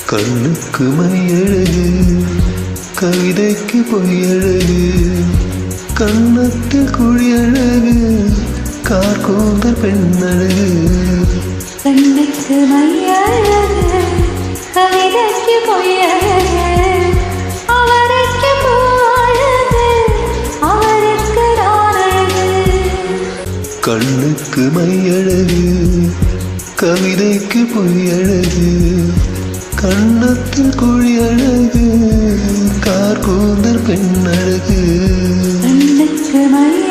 கண்ணுக்கு மையழகு, கவிதைக்கு பொய்யழகு, கண்ணத்தில் குழியழகு, கார்கூந்தல் பெண்ணழகு. கண்ணுக்கு மையழகு, கவிதைக்கு பொய்யழகு, அவருக்கு பூவழகு, அவருக்கு நான் அழகு. கண்ணுக்கு மையழகு, கவிதைக்கு பொய்யழகு, கண்ணத்தில் குழியழகு, கார்கூந்தல் பெண்ணழகு. கண்ணுக்கு மைய